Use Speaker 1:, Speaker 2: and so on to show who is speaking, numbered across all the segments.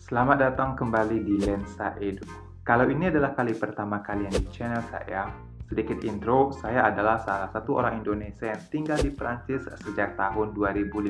Speaker 1: Selamat datang kembali di Lensa Edu. Kalau ini adalah kali pertama kalian di channel saya, sedikit intro, saya adalah salah satu orang Indonesia yang tinggal di Prancis sejak tahun 2015.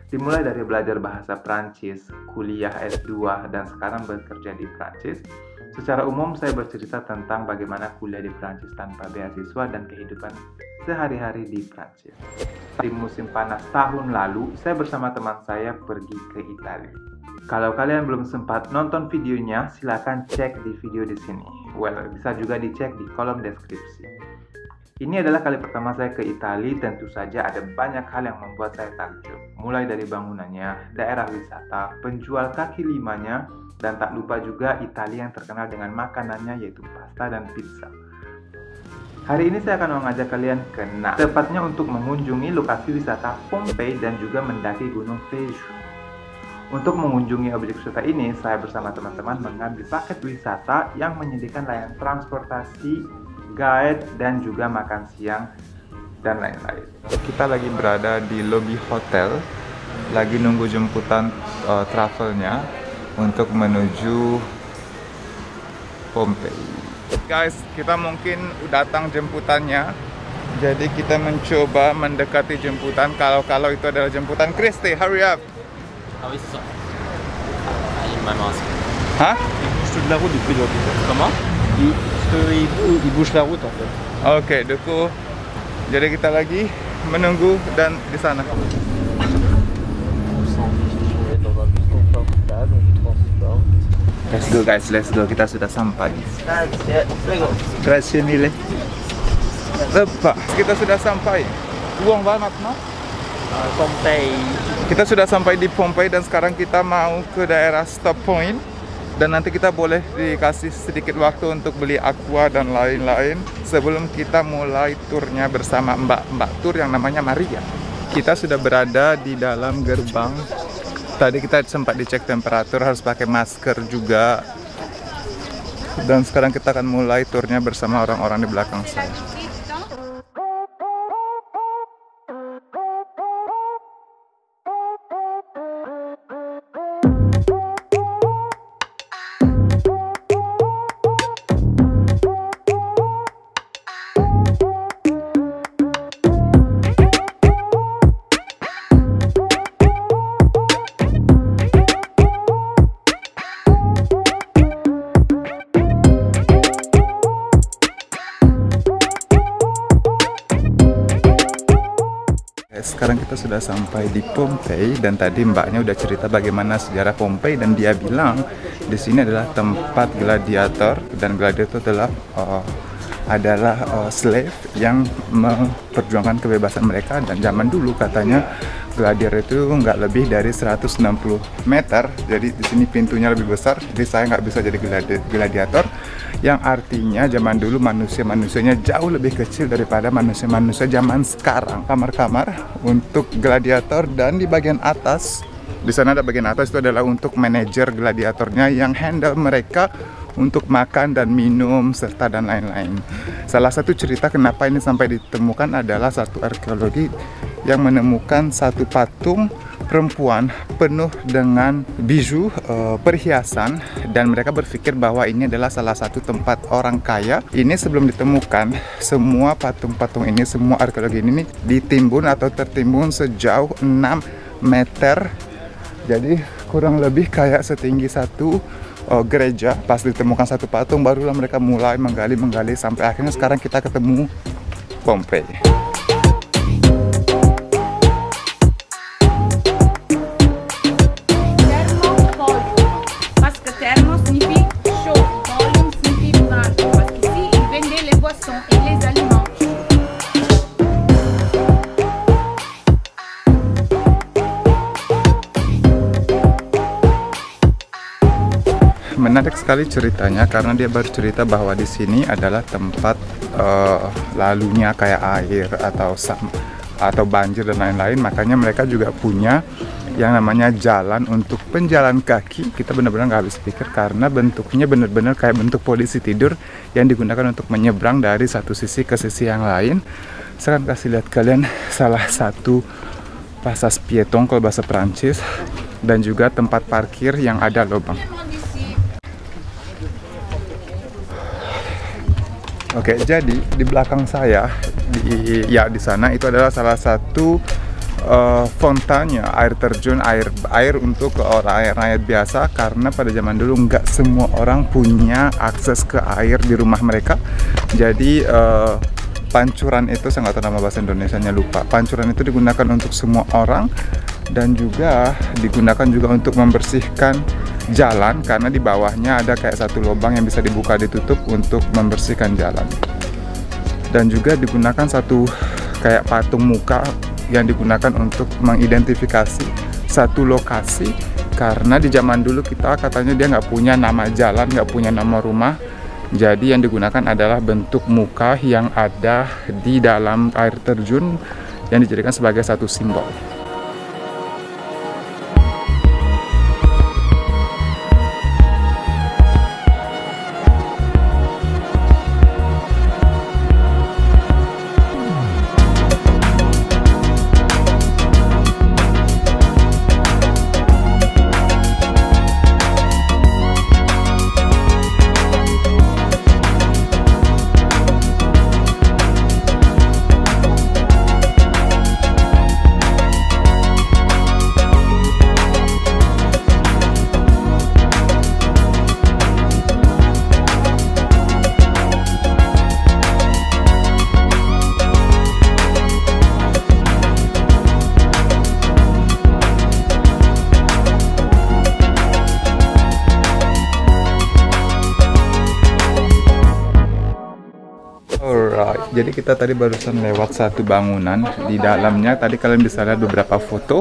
Speaker 1: Dimulai dari belajar bahasa Prancis, kuliah S2, dan sekarang bekerja di Prancis. Secara umum saya bercerita tentang bagaimana kuliah di Prancis tanpa beasiswa dan kehidupan sehari-hari di Prancis. Di musim panas tahun lalu, saya bersama teman saya pergi ke Italia. Kalau kalian belum sempat nonton videonya, silakan cek di video di sini. Bisa juga dicek di kolom deskripsi. Ini adalah kali pertama saya ke Italia, tentu saja ada banyak hal yang membuat saya takjub. Mulai dari bangunannya, daerah wisata, penjual kaki limanya, dan tak lupa juga Italia yang terkenal dengan makanannya yaitu pasta dan pizza. Hari ini saya akan mengajak kalian ke Naples, tepatnya untuk mengunjungi lokasi wisata Pompei dan juga mendaki Gunung Vesuv. Untuk mengunjungi objek wisata ini, saya bersama teman-teman mengambil paket wisata yang menyediakan layanan transportasi, guide, dan juga makan siang, dan lain-lain. Kita lagi berada di lobi hotel, lagi nunggu jemputan travelnya untuk menuju Pompei. Guys, kita mungkin datang jemputannya, jadi kita mencoba mendekati jemputan. Kalau itu adalah jemputan Christy, hurry up!
Speaker 2: Ah oui, c'est ça. Ah, il m'a masque.
Speaker 1: Hah?
Speaker 3: Il bouge toute la route depuis le hôpital.
Speaker 2: Comment?
Speaker 3: Il bouge la route en fait.
Speaker 1: Oke, Duku. Jadi kita lagi menunggu dan di sana.
Speaker 3: On est dans un bus confortable, on nous transporte.
Speaker 1: Let's go guys, let's go. Kita sudah sampai. Grazie mille. Lepas, kita sudah sampai. Uang banget, no?
Speaker 3: Pompei.
Speaker 1: Kita sudah sampai di Pompei dan sekarang kita mau ke daerah stop point. Dan nanti kita boleh dikasih sedikit waktu untuk beli aqua dan lain-lain sebelum kita mulai turnya bersama mbak-mbak tur yang namanya Maria. Kita sudah berada di dalam gerbang. Tadi kita sempat dicek temperatur, harus pakai masker juga. Dan sekarang kita akan mulai turnya bersama orang-orang di belakang saya. Sekarang kita sudah sampai di Pompei dan tadi mbaknya udah cerita bagaimana sejarah Pompei dan dia bilang di sini adalah tempat gladiator dan gladiator adalah slave yang memperjuangkan kebebasan mereka, dan zaman dulu katanya gladiator itu nggak lebih dari 160 meter, jadi di sini pintunya lebih besar, jadi saya nggak bisa jadi gladiator, yang artinya zaman dulu manusia-manusianya jauh lebih kecil daripada manusia-manusia zaman sekarang. Kamar-kamar untuk gladiator, dan di bagian atas, di sana ada bagian atas itu adalah untuk manajer gladiatornya yang handle mereka untuk makan dan minum serta dan lain-lain. Salah satu cerita kenapa ini sampai ditemukan adalah satu arkeologi yang menemukan satu patung perempuan penuh dengan bijou, perhiasan, dan mereka berpikir bahwa ini adalah salah satu tempat orang kaya. Ini sebelum ditemukan, semua patung-patung ini, semua arkeologi ini ditimbun atau tertimbun sejauh 6 meter. Jadi kurang lebih kayak setinggi satu gereja. Pas ditemukan satu patung, barulah mereka mulai menggali sampai akhirnya sekarang kita ketemu Pompei. Menarik sekali ceritanya karena dia baru cerita bahwa di sini adalah tempat lalunya kayak air atau banjir dan lain-lain. Makanya mereka juga punya yang namanya jalan untuk penjalan kaki. Kita benar-benar nggak habis pikir karena bentuknya benar-benar kayak bentuk polisi tidur yang digunakan untuk menyeberang dari satu sisi ke sisi yang lain. Sekarang kasih lihat kalian salah satu pasas piéton kalau bahasa Prancis. dan juga tempat parkir yang ada lubang. Oke, jadi di belakang saya di sana itu adalah salah satu fontanya, air terjun, air untuk rakyat biasa, karena pada zaman dulu nggak semua orang punya akses ke air di rumah mereka. Jadi pancuran itu, saya nggak tahu nama bahasa Indonesianya, lupa. Pancuran itu digunakan untuk semua orang dan juga digunakan juga untuk membersihkan jalan, karena di bawahnya ada kayak satu lubang yang bisa dibuka ditutup untuk membersihkan jalan. Dan juga digunakan satu kayak patung muka yang digunakan untuk mengidentifikasi satu lokasi, karena di zaman dulu kita katanya dia nggak punya nama jalan, nggak punya nama rumah. Jadi yang digunakan adalah bentuk muka yang ada di dalam air terjun yang dijadikan sebagai satu simbol. Jadi kita tadi barusan lewat satu bangunan. Di dalamnya tadi kalian bisa lihat beberapa foto.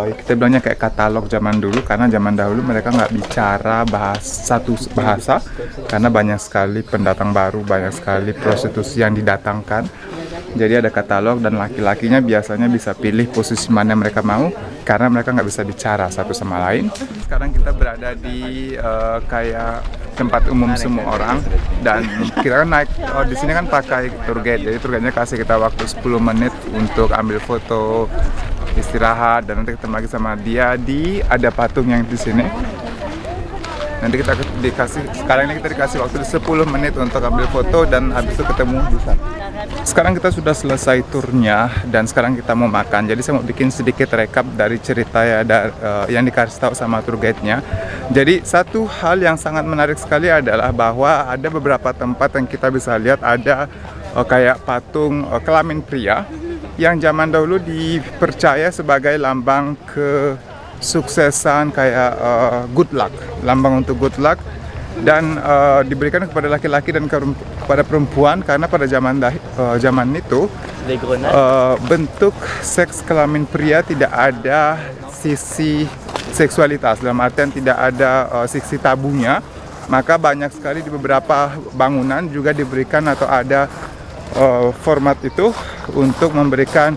Speaker 1: Kita bilangnya kayak katalog zaman dulu, karena zaman dahulu mereka nggak bicara satu bahasa, karena banyak sekali pendatang baru, banyak sekali prostitusi yang didatangkan. Jadi ada katalog dan laki-lakinya biasanya bisa pilih posisi mana mereka mau, karena mereka nggak bisa bicara satu sama lain. Sekarang kita berada di kayak tempat umum semua orang, dan kita kan naik di sini kan pakai tour guide. Jadi tour guide-nya kasih kita waktu 10 menit untuk ambil foto, istirahat, dan nanti ketemu lagi sama dia di ada patung yang di sini. Nanti kita sekarang ini kita dikasih waktu 10 menit untuk ambil foto, dan habis itu ketemu di sana. Sekarang kita sudah selesai turnya dan sekarang kita mau makan. Jadi saya mau bikin sedikit rekap dari cerita yang dikasih tahu sama tour guide-nya. Jadi satu hal yang sangat menarik sekali adalah bahwa ada beberapa tempat yang kita bisa lihat ada kayak patung kelamin pria yang zaman dahulu dipercaya sebagai lambang kesuksesan, kayak good luck, lambang untuk good luck, dan diberikan kepada laki-laki dan kepada perempuan, karena pada zaman itu bentuk seks kelamin pria tidak ada sisi seksualitas, dalam artian tidak ada sisi tabunya. Maka banyak sekali di beberapa bangunan juga diberikan atau ada format itu untuk memberikan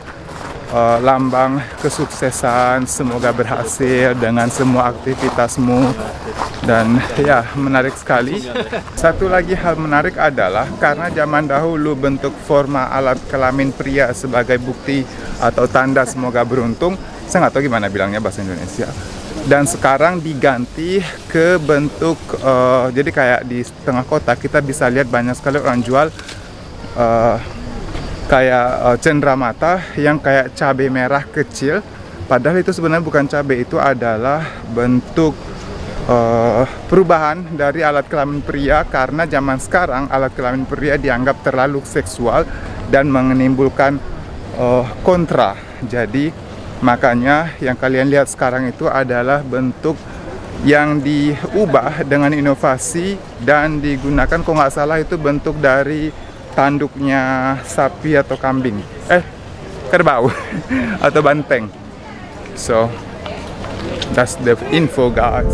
Speaker 1: lambang kesuksesan, semoga berhasil dengan semua aktivitasmu. Dan ya, menarik sekali. Satu lagi hal menarik adalah karena zaman dahulu bentuk forma alat kelamin pria sebagai bukti atau tanda semoga beruntung, saya nggak tahu gimana bilangnya bahasa Indonesia, dan sekarang diganti ke bentuk jadi kayak di tengah kota kita bisa lihat banyak sekali orang jual kayak cenderamata yang kayak cabai merah kecil, padahal itu sebenarnya bukan cabai, itu adalah bentuk perubahan dari alat kelamin pria, karena zaman sekarang alat kelamin pria dianggap terlalu seksual dan menimbulkan kontra. Jadi makanya yang kalian lihat sekarang itu adalah bentuk yang diubah dengan inovasi dan digunakan, kalau nggak salah itu bentuk dari tanduknya sapi atau kambing, kerbau atau banteng. So that's the info, guys.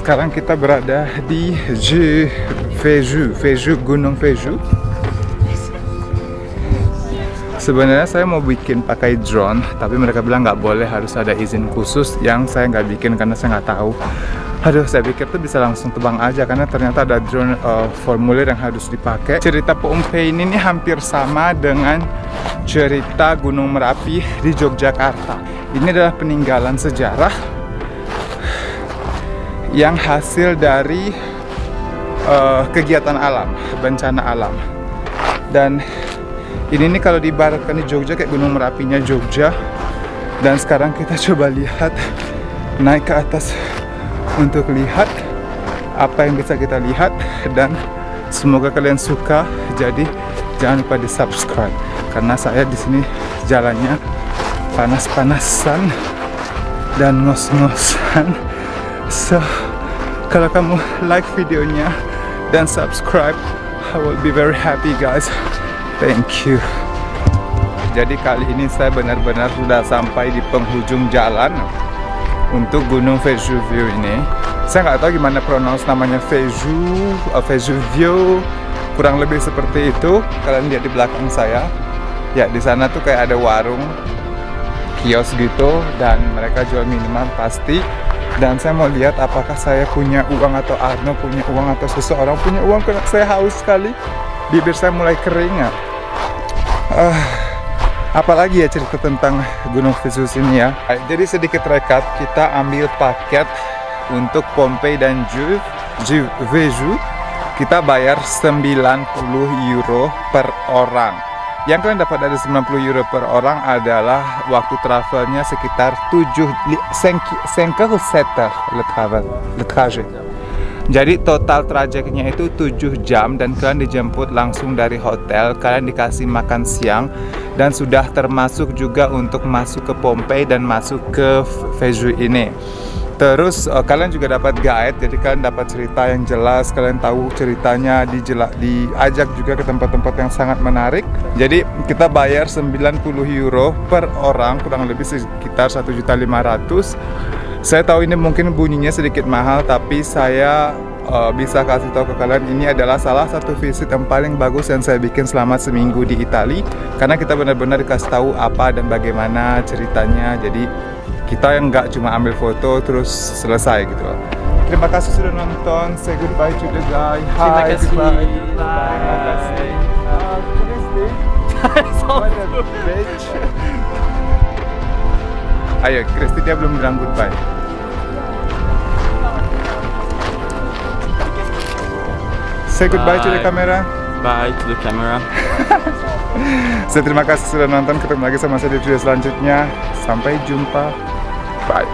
Speaker 1: sekarang kita berada di Gunung Jeju. Sebenarnya saya mau bikin pakai drone, tapi mereka bilang nggak boleh, harus ada izin khusus yang saya nggak bikin karena saya nggak tahu. Aduh, saya pikir tuh bisa langsung terbang aja karena ternyata ada drone formulir yang harus dipakai. Cerita Pompei ini nih hampir sama dengan cerita Gunung Merapi di Yogyakarta. Ini adalah peninggalan sejarah yang hasil dari kegiatan alam, bencana alam. Dan ini nih kalau diibaratkan di Jogja kayak Gunung Merapinya Jogja. Dan sekarang kita coba lihat, naik ke atas untuk lihat apa yang bisa kita lihat. Dan semoga kalian suka. Jadi jangan lupa di subscribe karena saya di sini jalannya panas-panasan dan ngos-ngosan. So kalau kamu like videonya dan subscribe, I will be very happy guys. Thank you. Jadi kali ini saya benar-benar sudah sampai di penghujung jalan untuk Gunung Vesuvio ini. Saya nggak tahu gimana pronounce namanya, Vesuvio, kurang lebih seperti itu. Kalian lihat di belakang saya, ya di sana tuh kayak ada warung, kios gitu, dan mereka jual minuman pasti. Dan saya mau lihat apakah saya punya uang atau Arno punya uang atau seseorang punya uang karena saya haus sekali. Bibir saya mulai kering. Apalagi ya cerita tentang Gunung Vesuvius ini ya. Jadi sedikit rekap, kita ambil paket untuk Pompei dan Jeju. Kita bayar 90 euro per orang. Yang kalian dapat dari 90 euro per orang adalah waktu travelnya sekitar 5 seter le trajet. Jadi total trajeknya itu 7 jam dan kalian dijemput langsung dari hotel. Kalian dikasih makan siang dan sudah termasuk juga untuk masuk ke Pompei dan masuk ke Vesuvius ini. Terus kalian juga dapat guide, jadi kalian dapat cerita yang jelas, kalian tahu ceritanya, diajak juga ke tempat-tempat yang sangat menarik. Jadi kita bayar 90 euro per orang, kurang lebih sekitar 1.500.000. Saya tahu ini mungkin bunyinya sedikit mahal, tapi saya bisa kasih tahu ke kalian ini adalah salah satu visit yang paling bagus yang saya bikin selama seminggu di Italia. Karena kita benar-benar dikasih tahu apa dan bagaimana ceritanya. Jadi kita yang nggak cuma ambil foto terus selesai gitu loh. Terima kasih sudah nonton. Say goodbye to the guy. Hi, goodbye. Terima kasih. Ayo, Kristi dia belum bilang goodbye. Say goodbye to the camera.
Speaker 2: Bye to the camera.
Speaker 1: Saya terima kasih sudah nonton. Ketemu lagi sama saya di video selanjutnya. Sampai jumpa. Bye.